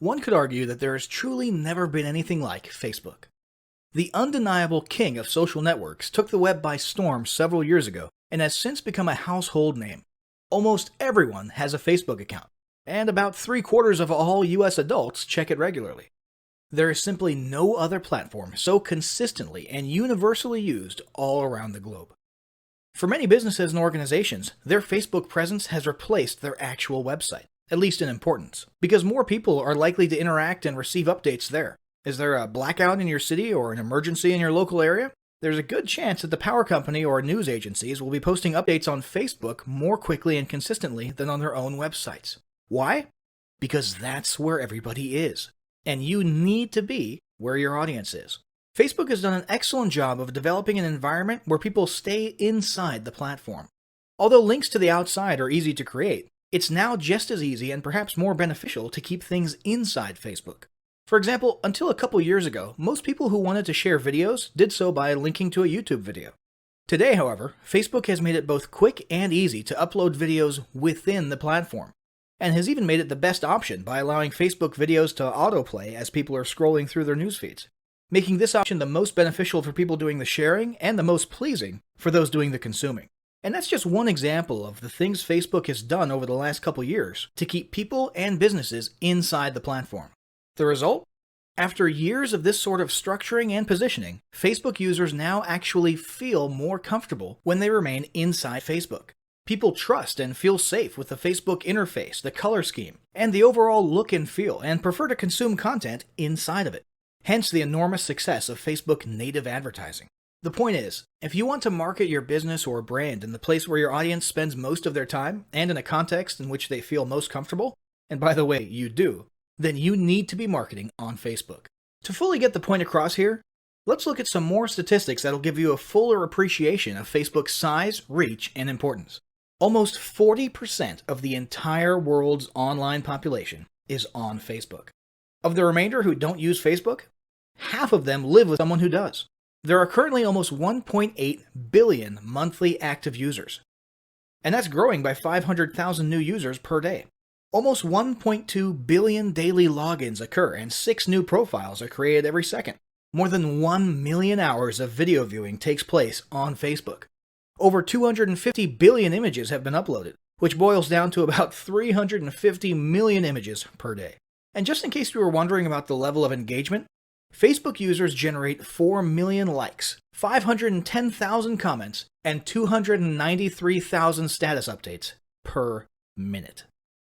One could argue that there has truly never been anything like Facebook. The undeniable king of social networks took the web by storm several years ago and has since become a household name. Almost everyone has a Facebook account, and about 3/4 of all US adults check it regularly. There is simply no other platform so consistently and universally used all around the globe. For many businesses and organizations, their Facebook presence has replaced their actual website, at least in importance, because more people are likely to interact and receive updates there. Is there a blackout in your city or an emergency in your local area? There's a good chance that the power company or news agencies will be posting updates on Facebook more quickly and consistently than on their own websites. Why? Because that's where everybody is. And you need to be where your audience is. Facebook has done an excellent job of developing an environment where people stay inside the platform. Although links to the outside are easy to create, it's now just as easy and perhaps more beneficial to keep things inside Facebook. For example, until a couple years ago, most people who wanted to share videos did so by linking to a YouTube video. Today, however, Facebook has made it both quick and easy to upload videos within the platform, and has even made it the best option by allowing Facebook videos to autoplay as people are scrolling through their news feeds, making this option the most beneficial for people doing the sharing and the most pleasing for those doing the consuming. And that's just one example of the things Facebook has done over the last couple years to keep people and businesses inside the platform. The result? After years of this sort of structuring and positioning, Facebook users now actually feel more comfortable when they remain inside Facebook. People trust and feel safe with the Facebook interface, the color scheme, and the overall look and feel, and prefer to consume content inside of it. Hence the enormous success of Facebook native advertising. The point is, if you want to market your business or brand in the place where your audience spends most of their time, and in a context in which they feel most comfortable, and by the way, you do, then you need to be marketing on Facebook. To fully get the point across here, let's look at some more statistics that'll give you a fuller appreciation of Facebook's size, reach, and importance. Almost 40% of the entire world's online population is on Facebook. Of the remainder who don't use Facebook, half of them live with someone who does. There are currently almost 1.8 billion monthly active users, and that's growing by 500,000 new users per day. Almost 1.2 billion daily logins occur, and 6 new profiles are created every second. More than 1 million hours of video viewing takes place on Facebook. Over 250 billion images have been uploaded, which boils down to about 350 million images per day. And just in case you were wondering about the level of engagement, Facebook users generate 4 million likes, 510,000 comments, and 293,000 status updates per minute.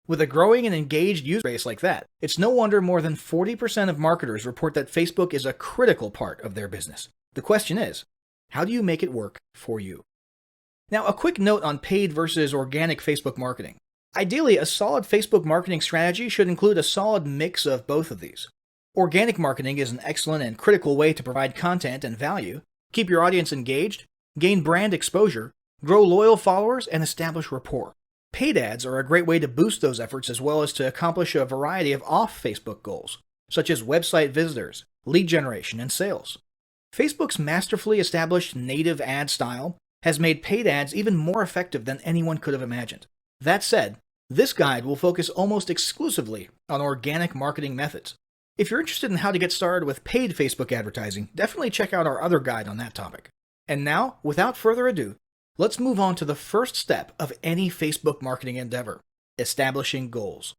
With a growing and engaged user base like that, it's no wonder more than 40% of marketers report that Facebook is a critical part of their business. The question is, how do you make it work for you? Now, a quick note on paid versus organic Facebook marketing. Ideally, a solid Facebook marketing strategy should include a solid mix of both of these. Organic marketing is an excellent and critical way to provide content and value, keep your audience engaged, gain brand exposure, grow loyal followers, and establish rapport. Paid ads are a great way to boost those efforts as well as to accomplish a variety of off-Facebook goals, such as website visitors, lead generation, and sales. Facebook's masterfully established native ad style has made paid ads even more effective than anyone could have imagined. That said, this guide will focus almost exclusively on organic marketing methods. If you're interested in how to get started with paid Facebook advertising, definitely check out our other guide on that topic. And now, without further ado, let's move on to the first step of any Facebook marketing endeavor: establishing goals.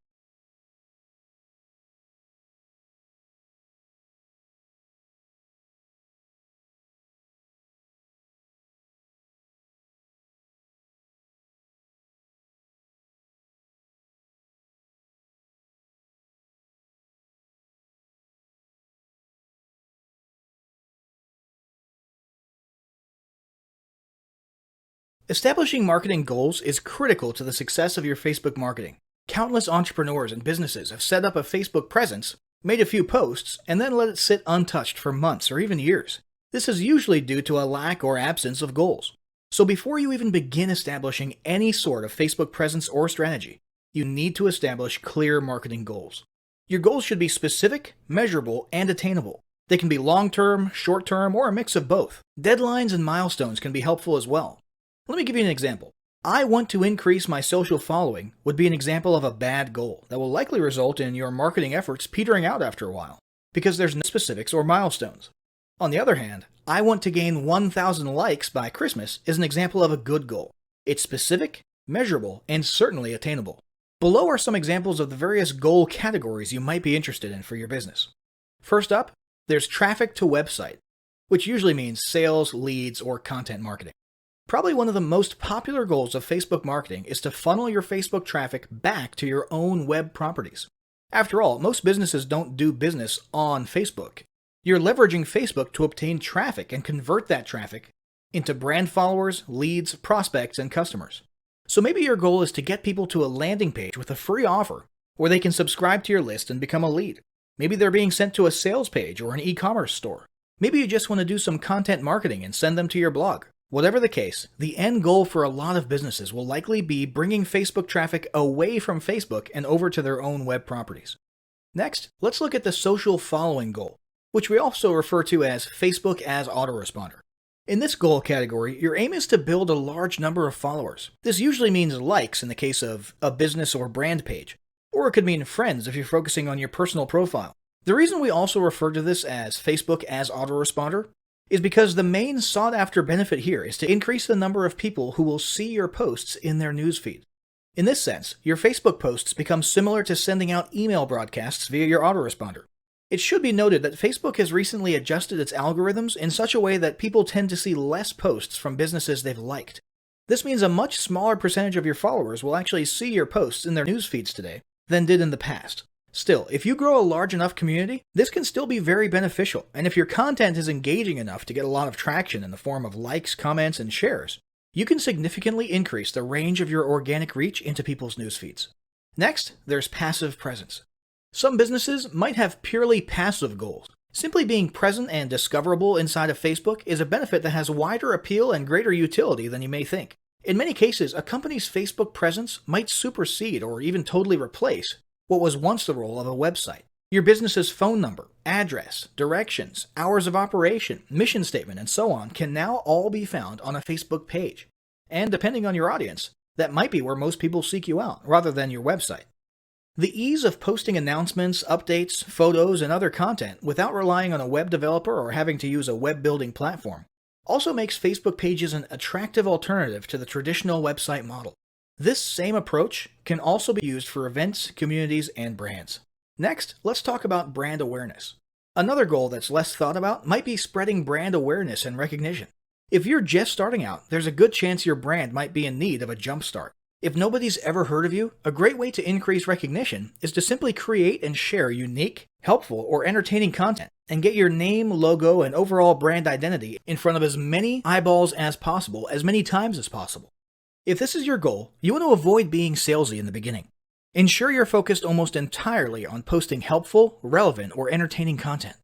Establishing marketing goals is critical to the success of your Facebook marketing. Countless entrepreneurs and businesses have set up a Facebook presence, made a few posts, and then let it sit untouched for months or even years. This is usually due to a lack or absence of goals. So before you even begin establishing any sort of Facebook presence or strategy, you need to establish clear marketing goals. Your goals should be specific, measurable, and attainable. They can be long-term, short-term, or a mix of both. Deadlines and milestones can be helpful as well. Let me give you an example. I want to increase my social following would be an example of a bad goal that will likely result in your marketing efforts petering out after a while, because there's no specifics or milestones. On the other hand, I want to gain 1,000 likes by Christmas is an example of a good goal. It's specific, measurable, and certainly attainable. Below are some examples of the various goal categories you might be interested in for your business. First up, there's traffic to website, which usually means sales, leads, or content marketing. Probably one of the most popular goals of Facebook marketing is to funnel your Facebook traffic back to your own web properties. After all, most businesses don't do business on Facebook. You're leveraging Facebook to obtain traffic and convert that traffic into brand followers, leads, prospects, and customers. So maybe your goal is to get people to a landing page with a free offer where they can subscribe to your list and become a lead. Maybe they're being sent to a sales page or an e-commerce store. Maybe you just want to do some content marketing and send them to your blog. Whatever the case, the end goal for a lot of businesses will likely be bringing Facebook traffic away from Facebook and over to their own web properties. Next, let's look at the social following goal, which we also refer to as Facebook as autoresponder. In this goal category, your aim is to build a large number of followers. This usually means likes in the case of a business or brand page, or it could mean friends if you're focusing on your personal profile. The reason we also refer to this as Facebook as autoresponder is because the main sought-after benefit here is to increase the number of people who will see your posts in their newsfeed. In this sense, your Facebook posts become similar to sending out email broadcasts via your autoresponder. It should be noted that Facebook has recently adjusted its algorithms in such a way that people tend to see less posts from businesses they've liked. This means a much smaller percentage of your followers will actually see your posts in their newsfeeds today than did in the past. Still, if you grow a large enough community, this can still be very beneficial, and if your content is engaging enough to get a lot of traction in the form of likes, comments, and shares, you can significantly increase the range of your organic reach into people's newsfeeds. Next, there's passive presence. Some businesses might have purely passive goals. Simply being present and discoverable inside of Facebook is a benefit that has wider appeal and greater utility than you may think. In many cases, a company's Facebook presence might supersede or even totally replace what was once the role of a website. Your business's phone number, address, directions, hours of operation, mission statement, and so on can now all be found on a Facebook page. And depending on your audience, that might be where most people seek you out, rather than your website. The ease of posting announcements, updates, photos, and other content without relying on a web developer or having to use a web-building platform also makes Facebook pages an attractive alternative to the traditional website model. This same approach can also be used for events, communities, and brands. Next, let's talk about brand awareness. Another goal that's less thought about might be spreading brand awareness and recognition. If you're just starting out, there's a good chance your brand might be in need of a jump start. If nobody's ever heard of you, a great way to increase recognition is to simply create and share unique, helpful, or entertaining content and get your name, logo, and overall brand identity in front of as many eyeballs as possible, as many times as possible. If this is your goal, you want to avoid being salesy in the beginning. Ensure you're focused almost entirely on posting helpful, relevant, or entertaining content.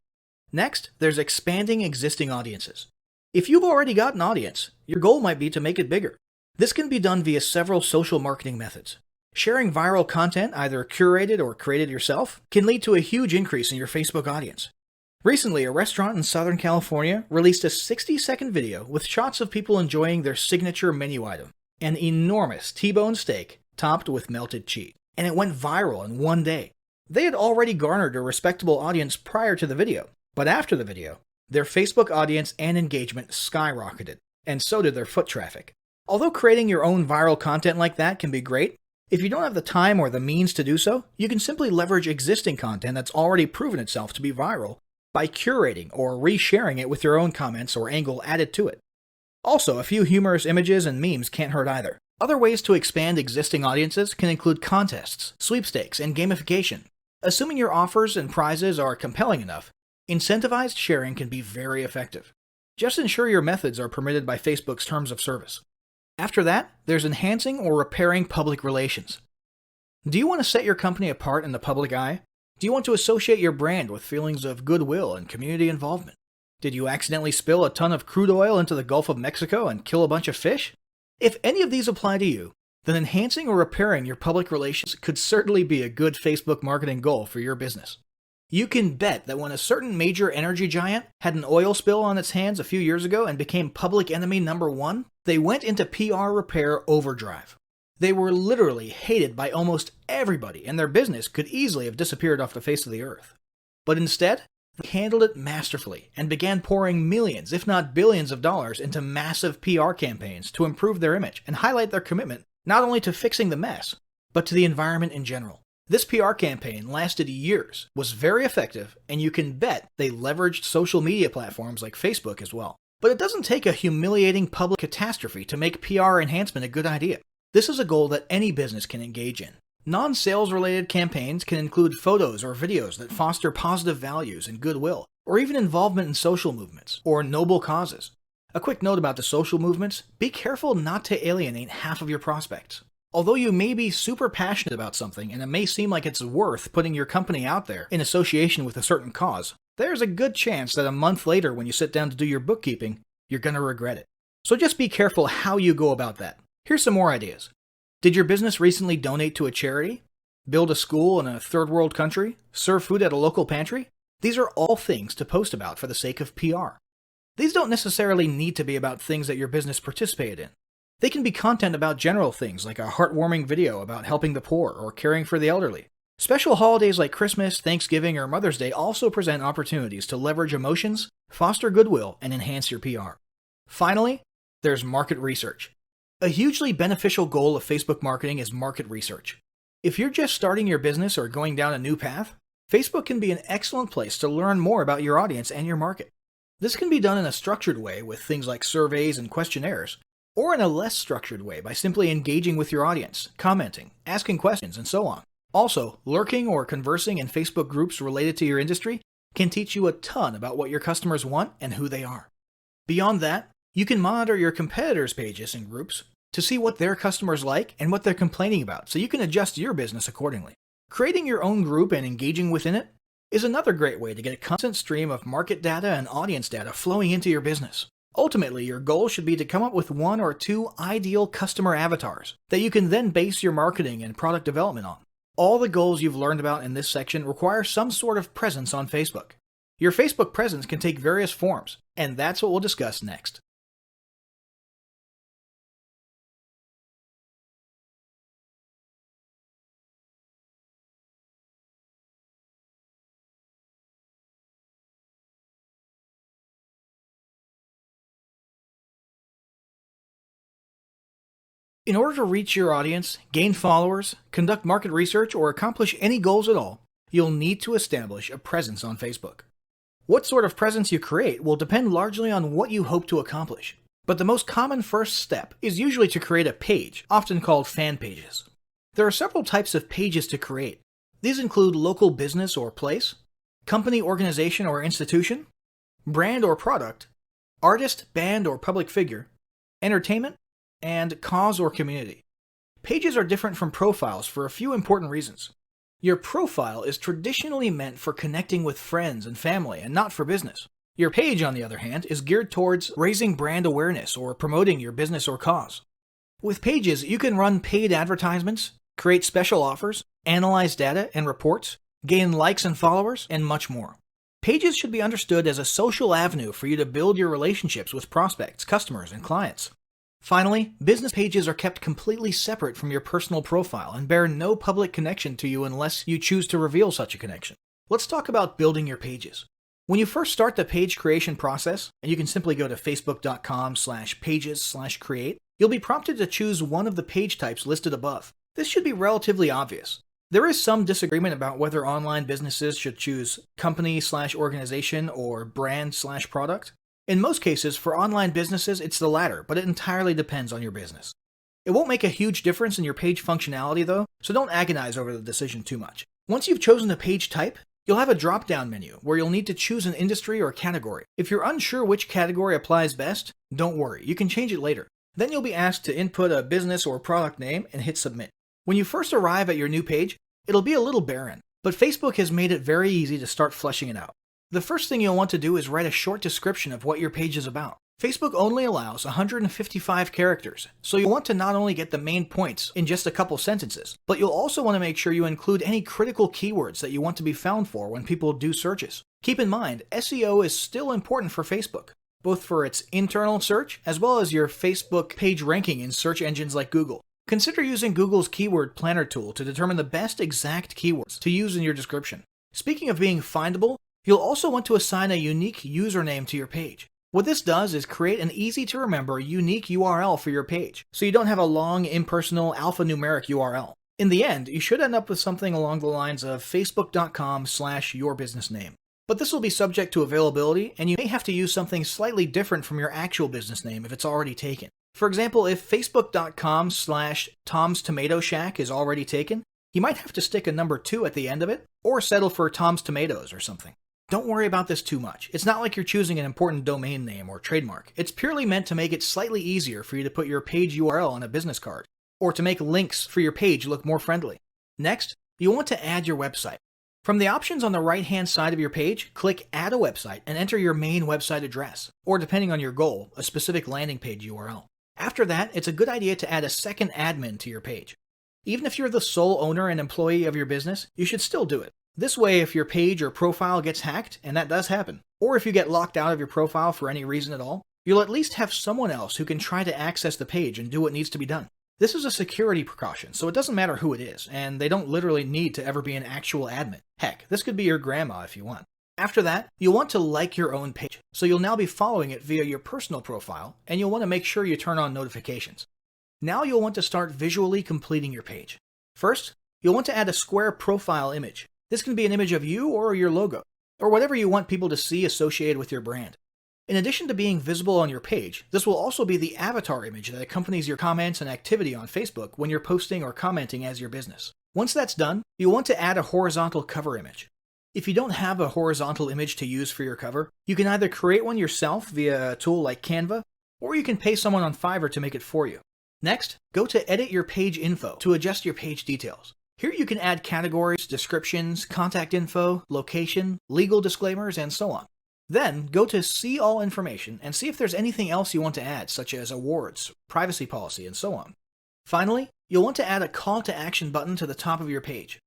Next, there's expanding existing audiences. If you've already got an audience, your goal might be to make it bigger. This can be done via several social marketing methods. Sharing viral content, either curated or created yourself, can lead to a huge increase in your Facebook audience. Recently, a restaurant in Southern California released a 60-second video with shots of people enjoying their signature menu item, an enormous T-bone steak topped with melted cheese, and it went viral in one day. They had already garnered a respectable audience prior to the video, but after the video, their Facebook audience and engagement skyrocketed, and so did their foot traffic. Although creating your own viral content like that can be great, if you don't have the time or the means to do so, you can simply leverage existing content that's already proven itself to be viral by curating or resharing it with your own comments or angle added to it. Also, a few humorous images and memes can't hurt either. Other ways to expand existing audiences can include contests, sweepstakes, and gamification. Assuming your offers and prizes are compelling enough, incentivized sharing can be very effective. Just ensure your methods are permitted by Facebook's terms of service. After that, there's enhancing or repairing public relations. Do you want to set your company apart in the public eye? Do you want to associate your brand with feelings of goodwill and community involvement? Did you accidentally spill a ton of crude oil into the Gulf of Mexico and kill a bunch of fish? If any of these apply to you, then enhancing or repairing your public relations could certainly be a good Facebook marketing goal for your business. You can bet that when a certain major energy giant had an oil spill on its hands a few years ago and became public enemy number one, they went into PR repair overdrive. They were literally hated by almost everybody, and their business could easily have disappeared off the face of the earth. But instead, they handled it masterfully and began pouring millions, if not billions of dollars into massive PR campaigns to improve their image and highlight their commitment not only to fixing the mess, but to the environment in general. This PR campaign lasted years, was very effective, and you can bet they leveraged social media platforms like Facebook as well. But it doesn't take a humiliating public catastrophe to make PR enhancement a good idea. This is a goal that any business can engage in. Non-sales related campaigns can include photos or videos that foster positive values and goodwill, or even involvement in social movements or noble causes. A quick note about the social movements: be careful not to alienate half of your prospects. Although you may be super passionate about something and it may seem like it's worth putting your company out there in association with a certain cause, there's a good chance that a month later when you sit down to do your bookkeeping, you're going to regret it. So just be careful how you go about that. Here's some more ideas. Did your business recently donate to a charity? Build a school in a third world country? Serve food at a local pantry? These are all things to post about for the sake of PR. These don't necessarily need to be about things that your business participated in. They can be content about general things like a heartwarming video about helping the poor or caring for the elderly. Special holidays like Christmas, Thanksgiving, or Mother's Day also present opportunities to leverage emotions, foster goodwill, and enhance your PR. Finally, there's market research. A hugely beneficial goal of Facebook marketing is market research. If you're just starting your business or going down a new path, Facebook can be an excellent place to learn more about your audience and your market. This can be done in a structured way with things like surveys and questionnaires, or in a less structured way by simply engaging with your audience, commenting, asking questions, and so on. Also, lurking or conversing in Facebook groups related to your industry can teach you a ton about what your customers want and who they are. Beyond that, you can monitor your competitors' pages and groups to see what their customers like and what they're complaining about, so you can adjust your business accordingly. Creating your own group and engaging within it is another great way to get a constant stream of market data and audience data flowing into your business. Ultimately, your goal should be to come up with 1 or 2 ideal customer avatars that you can then base your marketing and product development on. All the goals you've learned about in this section require some sort of presence on Facebook. Your Facebook presence can take various forms, and that's what we'll discuss next. In order to reach your audience, gain followers, conduct market research, or accomplish any goals at all, you'll need to establish a presence on Facebook. What sort of presence you create will depend largely on what you hope to accomplish. But the most common first step is usually to create a page, often called fan pages. There are several types of pages to create. These include local business or place, company, organization, or institution, brand or product, artist, band, or public figure, entertainment, and cause or community. Pages are different from profiles for a few important reasons. Your profile is traditionally meant for connecting with friends and family and not for business. Your page, on the other hand, is geared towards raising brand awareness or promoting your business or cause. With pages, you can run paid advertisements, create special offers, analyze data and reports, gain likes and followers, and much more. Pages should be understood as a social avenue for you to build your relationships with prospects, customers, and clients. Finally, business pages are kept completely separate from your personal profile and bear no public connection to you unless you choose to reveal such a connection. Let's talk about building your pages. When you first start the page creation process, and you can simply go to facebook.com/pages/create, you'll be prompted to choose one of the page types listed above. This should be relatively obvious. There is some disagreement about whether online businesses should choose company/organization or brand/product. In most cases, for online businesses, it's the latter, but it entirely depends on your business. It won't make a huge difference in your page functionality though, so don't agonize over the decision too much. Once you've chosen a page type, you'll have a drop-down menu where you'll need to choose an industry or category. If you're unsure which category applies best, don't worry, you can change it later. Then you'll be asked to input a business or product name and hit submit. When you first arrive at your new page, it'll be a little barren, but Facebook has made it very easy to start fleshing it out. The first thing you'll want to do is write a short description of what your page is about. Facebook only allows 155 characters, so you'll want to not only get the main points in just a couple sentences, but you'll also want to make sure you include any critical keywords that you want to be found for when people do searches. Keep in mind, SEO is still important for Facebook, both for its internal search as well as your Facebook page ranking in search engines like Google. Consider using Google's Keyword Planner tool to determine the best exact keywords to use in your description. Speaking of being findable, you'll also want to assign a unique username to your page. What this does is create an easy-to-remember unique URL for your page, so you don't have a long, impersonal, alphanumeric URL. In the end, you should end up with something along the lines of facebook.com/yourbusinessname. But this will be subject to availability, and you may have to use something slightly different from your actual business name if it's already taken. For example, if facebook.com/Tom'sTomatoShack is already taken, you might have to stick a number 2 at the end of it, or settle for Tom's Tomatoes or something. Don't worry about this too much. It's not like you're choosing an important domain name or trademark. It's purely meant to make it slightly easier for you to put your page URL on a business card, or to make links for your page look more friendly. Next, you'll want to add your website. From the options on the right-hand side of your page, click Add a Website and enter your main website address, or depending on your goal, a specific landing page URL. After that, it's a good idea to add a second admin to your page. Even if you're the sole owner and employee of your business, you should still do it. This way, if your page or profile gets hacked, and that does happen, or if you get locked out of your profile for any reason at all, you'll at least have someone else who can try to access the page and do what needs to be done. This is a security precaution, so it doesn't matter who it is, and they don't literally need to ever be an actual admin. Heck, this could be your grandma if you want. After that, you'll want to like your own page, so you'll now be following it via your personal profile, and you'll want to make sure you turn on notifications. Now you'll want to start visually completing your page. First, you'll want to add a square profile image. This can be an image of you or your logo, or whatever you want people to see associated with your brand. In addition to being visible on your page, this will also be the avatar image that accompanies your comments and activity on Facebook when you're posting or commenting as your business. Once that's done, you'll want to add a horizontal cover image. If you don't have a horizontal image to use for your cover, you can either create one yourself via a tool like Canva, or you can pay someone on Fiverr to make it for you. Next, go to Edit Your Page Info to adjust your page details. Here you can add categories, descriptions, contact info, location, legal disclaimers, and so on. Then, go to See All Information and see if there's anything else you want to add, such as awards, privacy policy, and so on. Finally, you'll want to add a call to action button to the top of your page.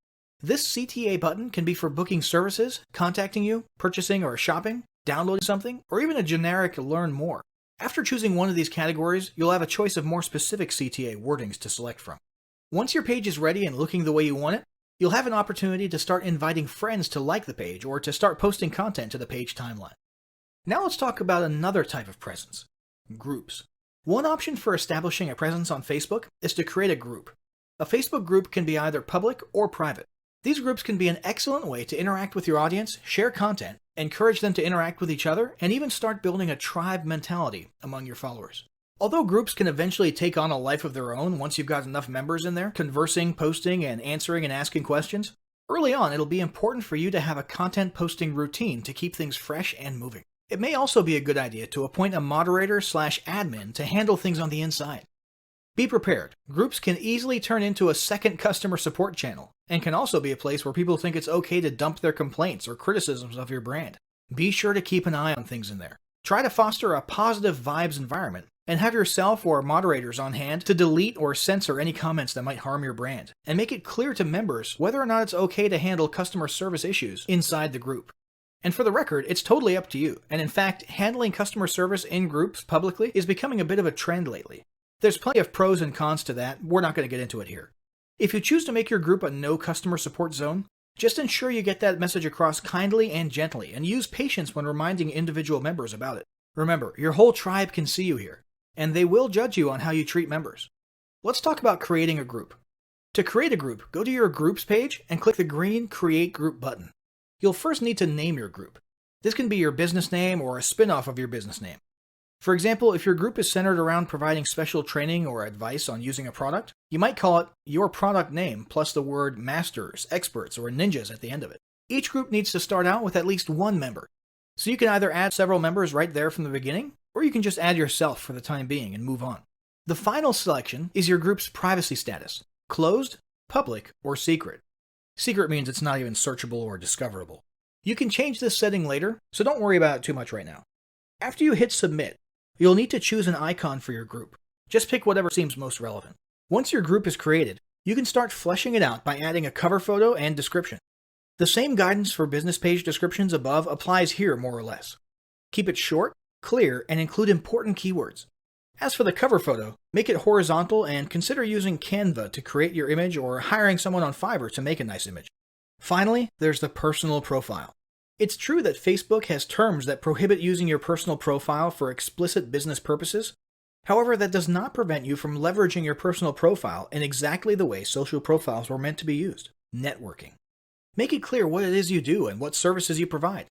This CTA button can be for booking services, contacting you, purchasing or shopping, downloading something, or even a generic Learn More. After choosing one of these categories, you'll have a choice of more specific CTA wordings to select from. Once your page is ready and looking the way you want it, you'll have an opportunity to start inviting friends to like the page or to start posting content to the page timeline. Now let's talk about another type of presence: groups. One option for establishing a presence on Facebook is to create a group. A Facebook group can be either public or private. These groups can be an excellent way to interact with your audience, share content, encourage them to interact with each other, and even start building a tribe mentality among your followers. Although groups can eventually take on a life of their own once you've got enough members in there, conversing, posting, and answering and asking questions, early on it'll be important for you to have a content posting routine to keep things fresh and moving. It may also be a good idea to appoint a moderator/admin to handle things on the inside. Be prepared. Groups can easily turn into a second customer support channel, and can also be a place where people think it's okay to dump their complaints or criticisms of your brand. Be sure to keep an eye on things in there. Try to foster a positive vibes environment, and have yourself or moderators on hand to delete or censor any comments that might harm your brand, and make it clear to members whether or not it's okay to handle customer service issues inside the group. And for the record, it's totally up to you, and in fact, handling customer service in groups publicly is becoming a bit of a trend lately. There's plenty of pros and cons to that, we're not going to get into it here. If you choose to make your group a no customer support zone, just ensure you get that message across kindly and gently, and use patience when reminding individual members about it. Remember, your whole tribe can see you here, and they will judge you on how you treat members. Let's talk about creating a group. To create a group, go to your Groups page and click the green Create Group button. You'll first need to name your group. This can be your business name or a spin-off of your business name. For example, if your group is centered around providing special training or advice on using a product, you might call it Your Product Name plus the word Masters, Experts, or Ninjas at the end of it. Each group needs to start out with at least one member. So you can either add several members right there from the beginning, or you can just add yourself for the time being and move on. The final selection is your group's privacy status: closed, public, or secret. Secret means it's not even searchable or discoverable. You can change this setting later, so don't worry about it too much right now. After you hit submit, you'll need to choose an icon for your group. Just pick whatever seems most relevant. Once your group is created, you can start fleshing it out by adding a cover photo and description. The same guidance for business page descriptions above applies here more or less. Keep it short, clear, and include important keywords. As for the cover photo, make it horizontal and consider using Canva to create your image or hiring someone on Fiverr to make a nice image. Finally, there's the personal profile. It's true that Facebook has terms that prohibit using your personal profile for explicit business purposes. However, that does not prevent you from leveraging your personal profile in exactly the way social profiles were meant to be used: networking. Make it clear what it is you do and what services you provide.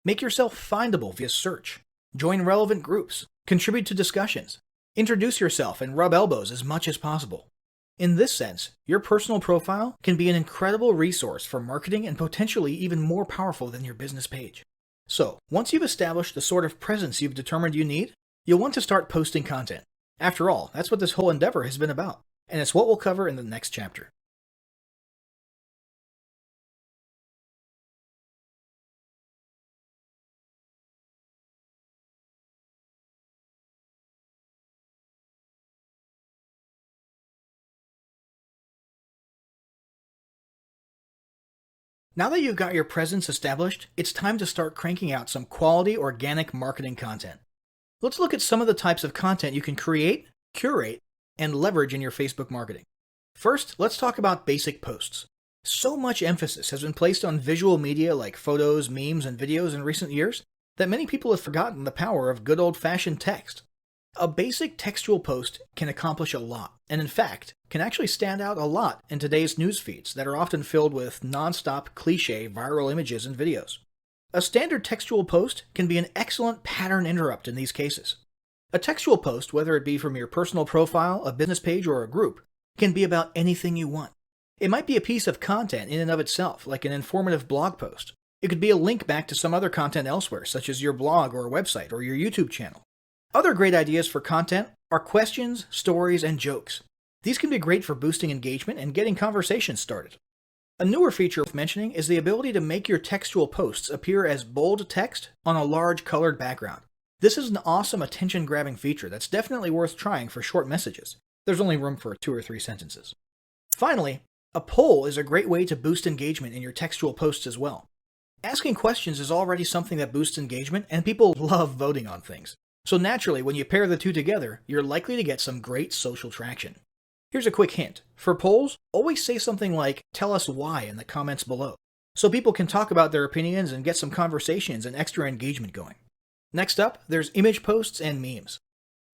Make yourself findable via search. Join relevant groups. Contribute to discussions. Introduce yourself and rub elbows as much as possible. In this sense, your personal profile can be an incredible resource for marketing and potentially even more powerful than your business page. So, once you've established the sort of presence you've determined you need, you'll want to start posting content. After all, that's what this whole endeavor has been about, and it's what we'll cover in the next chapter. Now that you've got your presence established, it's time to start cranking out some quality organic marketing content. Let's look at some of the types of content you can create, curate, and leverage in your Facebook marketing. First, let's talk about basic posts. So much emphasis has been placed on visual media like photos, memes, and videos in recent years that many people have forgotten the power of good old-fashioned text. A basic textual post can accomplish a lot, and in fact, can actually stand out a lot in today's news feeds that are often filled with non-stop cliché viral images and videos. A standard textual post can be an excellent pattern interrupt in these cases. A textual post, whether it be from your personal profile, a business page, or a group, can be about anything you want. It might be a piece of content in and of itself, like an informative blog post. It could be a link back to some other content elsewhere, such as your blog or website or your YouTube channel. Other great ideas for content are questions, stories, and jokes. These can be great for boosting engagement and getting conversations started. A newer feature worth mentioning is the ability to make your textual posts appear as bold text on a large colored background. This is an awesome attention-grabbing feature that's definitely worth trying for short messages. There's only room for 2 or 3 sentences. Finally, a poll is a great way to boost engagement in your textual posts as well. Asking questions is already something that boosts engagement, and people love voting on things. So naturally, when you pair the two together, you're likely to get some great social traction. Here's a quick hint. For polls, always say something like, "Tell us why" in the comments below, so people can talk about their opinions and get some conversations and extra engagement going. Next up, there's image posts and memes.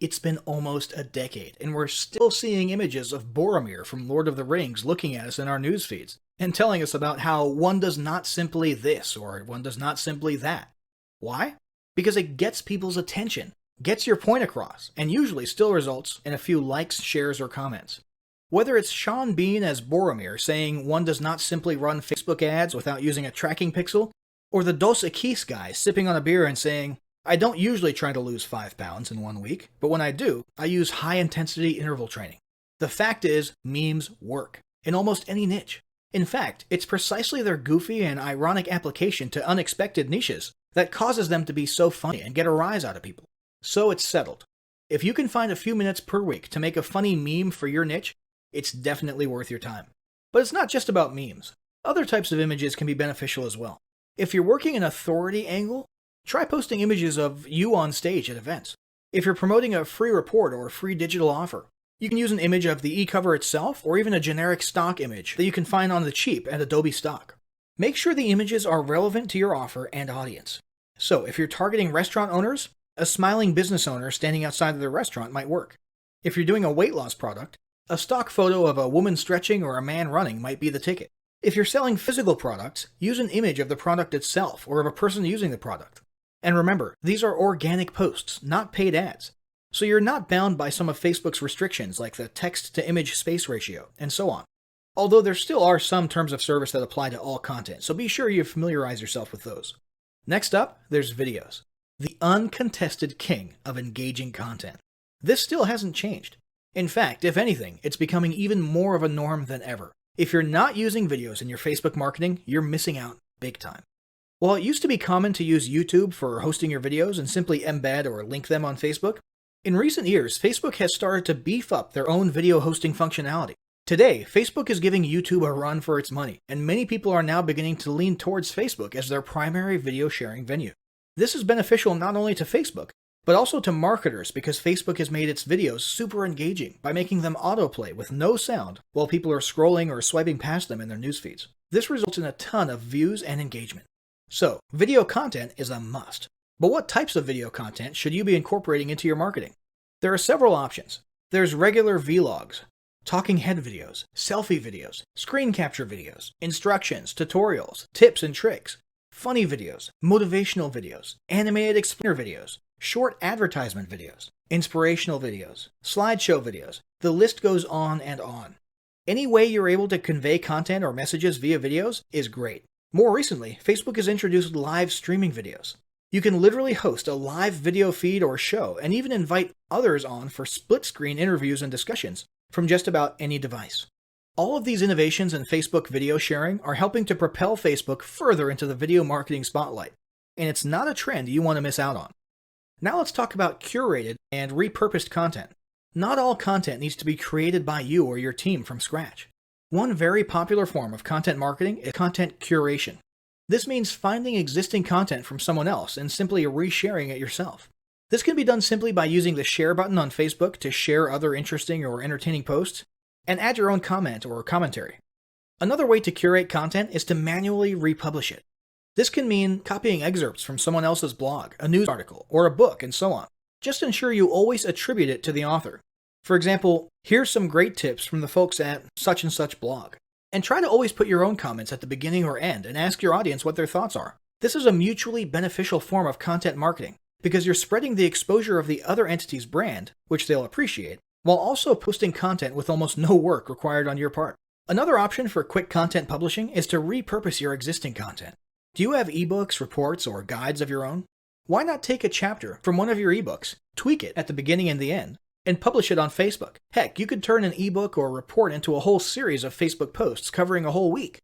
It's been almost a decade, and we're still seeing images of Boromir from Lord of the Rings looking at us in our news feeds, and telling us about how one does not simply this, or one does not simply that. Why? Because it gets people's attention, gets your point across, and usually still results in a few likes, shares, or comments. Whether it's Sean Bean as Boromir saying one does not simply run Facebook ads without using a tracking pixel, or the Dos Equis guy sipping on a beer and saying, "I don't usually try to lose 5 pounds in 1 week, but when I do, I use high-intensity interval training." The fact is, memes work, in almost any niche. In fact, it's precisely their goofy and ironic application to unexpected niches that causes them to be so funny and get a rise out of people. So it's settled. If you can find a few minutes per week to make a funny meme for your niche, it's definitely worth your time. But it's not just about memes. Other types of images can be beneficial as well. If you're working an authority angle, try posting images of you on stage at events. If you're promoting a free report or a free digital offer, you can use an image of the e-cover itself or even a generic stock image that you can find on the cheap at Adobe Stock. Make sure the images are relevant to your offer and audience. So if you're targeting restaurant owners, a smiling business owner standing outside of their restaurant might work. If you're doing a weight loss product, a stock photo of a woman stretching or a man running might be the ticket. If you're selling physical products, use an image of the product itself or of a person using the product. And remember, these are organic posts, not paid ads. So you're not bound by some of Facebook's restrictions like the text-to-image space ratio, and so on. Although there still are some terms of service that apply to all content, so be sure you familiarize yourself with those. Next up, there's videos. The uncontested king of engaging content. This still hasn't changed. In fact, if anything, it's becoming even more of a norm than ever. If you're not using videos in your Facebook marketing, you're missing out big time. While it used to be common to use YouTube for hosting your videos and simply embed or link them on Facebook, In recent years, Facebook has started to beef up their own video hosting functionality. Today, Facebook is giving YouTube a run for its money, and many people are now beginning to lean towards Facebook as their primary video sharing venue. This is beneficial not only to Facebook, but also to marketers because Facebook has made its videos super engaging by making them autoplay with no sound while people are scrolling or swiping past them in their news feeds. This results in a ton of views and engagement. So, video content is a must. But what types of video content should you be incorporating into your marketing? There are several options. There's regular vlogs, talking head videos, selfie videos, screen capture videos, instructions, tutorials, tips and tricks, funny videos, motivational videos, animated explainer videos, short advertisement videos, inspirational videos, slideshow videos. The list goes on and on. Any way you're able to convey content or messages via videos is great. More recently, Facebook has introduced live streaming videos. You can literally host a live video feed or show and even invite others on for split-screen interviews and discussions from just about any device. All of these innovations in Facebook video sharing are helping to propel Facebook further into the video marketing spotlight, and it's not a trend you want to miss out on. Now let's talk about curated and repurposed content. Not all content needs to be created by you or your team from scratch. One very popular form of content marketing is content curation. This means finding existing content from someone else and simply resharing it yourself. This can be done simply by using the share button on Facebook to share other interesting or entertaining posts and add your own comment or commentary. Another way to curate content is to manually republish it. This can mean copying excerpts from someone else's blog, a news article, or a book, and so on. Just ensure you always attribute it to the author. For example, here's some great tips from the folks at such and such blog. And try to always put your own comments at the beginning or end and ask your audience what their thoughts are. This is a mutually beneficial form of content marketing because you're spreading the exposure of the other entity's brand, which they'll appreciate, while also posting content with almost no work required on your part. Another option for quick content publishing is to repurpose your existing content. Do you have ebooks, reports, or guides of your own? Why not take a chapter from one of your ebooks, tweak it at the beginning and the end, and publish it on Facebook? Heck, you could turn an ebook or report into a whole series of Facebook posts covering a whole week.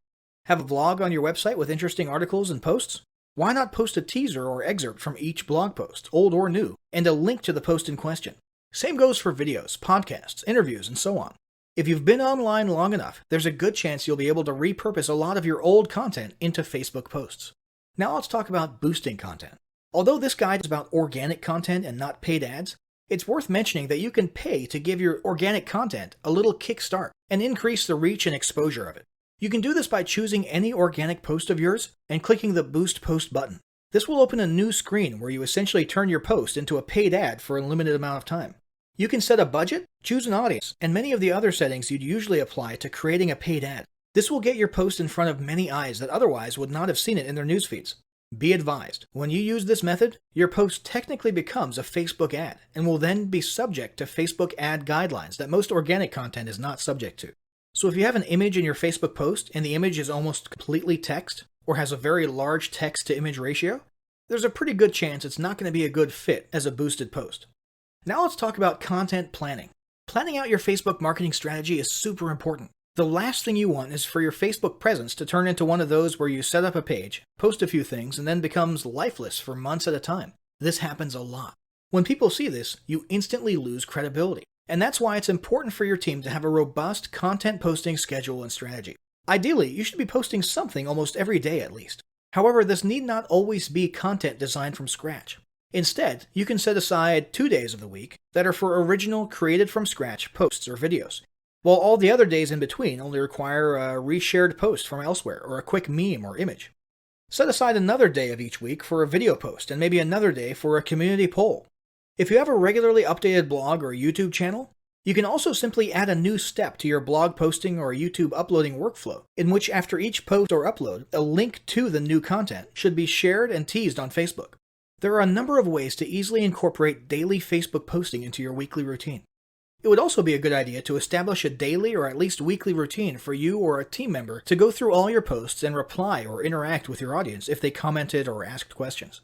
Have a blog on your website with interesting articles and posts? Why not post a teaser or excerpt from each blog post, old or new, and a link to the post in question? Same goes for videos, podcasts, interviews, and so on. If you've been online long enough, there's a good chance you'll be able to repurpose a lot of your old content into Facebook posts. Now let's talk about boosting content. Although this guide is about organic content and not paid ads, it's worth mentioning that you can pay to give your organic content a little kickstart and increase the reach and exposure of it. You can do this by choosing any organic post of yours and clicking the Boost Post button. This will open a new screen where you essentially turn your post into a paid ad for a limited amount of time. You can set a budget, choose an audience, and many of the other settings you'd usually apply to creating a paid ad. This will get your post in front of many eyes that otherwise would not have seen it in their news feeds. Be advised, when you use this method, your post technically becomes a Facebook ad and will then be subject to Facebook ad guidelines that most organic content is not subject to. So if you have an image in your Facebook post and the image is almost completely text or has a very large text to image ratio, there's a pretty good chance it's not going to be a good fit as a boosted post. Now let's talk about content planning. Planning out your Facebook marketing strategy is super important. The last thing you want is for your Facebook presence to turn into one of those where you set up a page, post a few things, and then becomes lifeless for months at a time. This happens a lot. When people see this, you instantly lose credibility. And that's why it's important for your team to have a robust content posting schedule and strategy. Ideally, you should be posting something almost every day at least. However, this need not always be content designed from scratch. Instead, you can set aside 2 days of the week that are for original, created from scratch posts or videos, while all the other days in between only require a reshared post from elsewhere or a quick meme or image. Set aside another day of each week for a video post and maybe another day for a community poll. If you have a regularly updated blog or YouTube channel, you can also simply add a new step to your blog posting or YouTube uploading workflow, in which after each post or upload, a link to the new content should be shared and teased on Facebook. There are a number of ways to easily incorporate daily Facebook posting into your weekly routine. It would also be a good idea to establish a daily or at least weekly routine for you or a team member to go through all your posts and reply or interact with your audience if they commented or asked questions.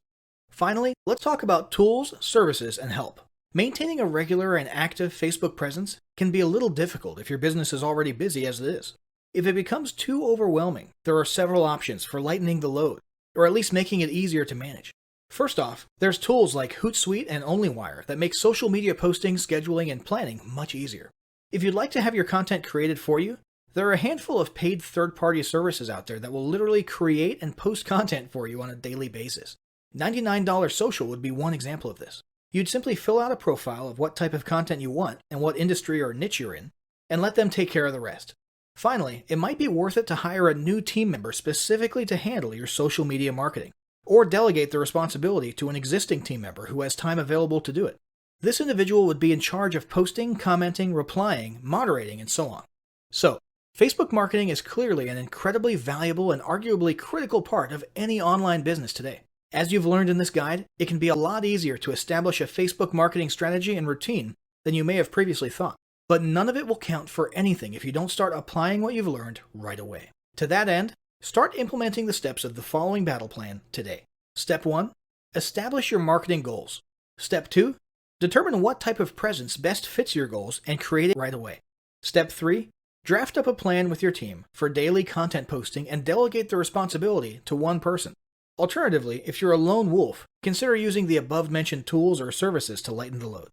Finally, let's talk about tools, services, and help. Maintaining a regular and active Facebook presence can be a little difficult if your business is already busy as it is. If it becomes too overwhelming, there are several options for lightening the load, or at least making it easier to manage. First off, there's tools like Hootsuite and OnlyWire that make social media posting, scheduling, and planning much easier. If you'd like to have your content created for you, there are a handful of paid third-party services out there that will literally create and post content for you on a daily basis. $99 Social would be one example of this. You'd simply fill out a profile of what type of content you want and what industry or niche you're in, and let them take care of the rest. Finally, it might be worth it to hire a new team member specifically to handle your social media marketing, or delegate the responsibility to an existing team member who has time available to do it. This individual would be in charge of posting, commenting, replying, moderating, and so on. So, Facebook marketing is clearly an incredibly valuable and arguably critical part of any online business today. As you've learned in this guide, it can be a lot easier to establish a Facebook marketing strategy and routine than you may have previously thought. But none of it will count for anything if you don't start applying what you've learned right away. To that end, start implementing the steps of the following battle plan today. Step 1. Establish your marketing goals. Step 2. Determine what type of presence best fits your goals and create it right away. Step 3. Draft up a plan with your team for daily content posting and delegate the responsibility to one person. Alternatively, if you're a lone wolf, consider using the above-mentioned tools or services to lighten the load.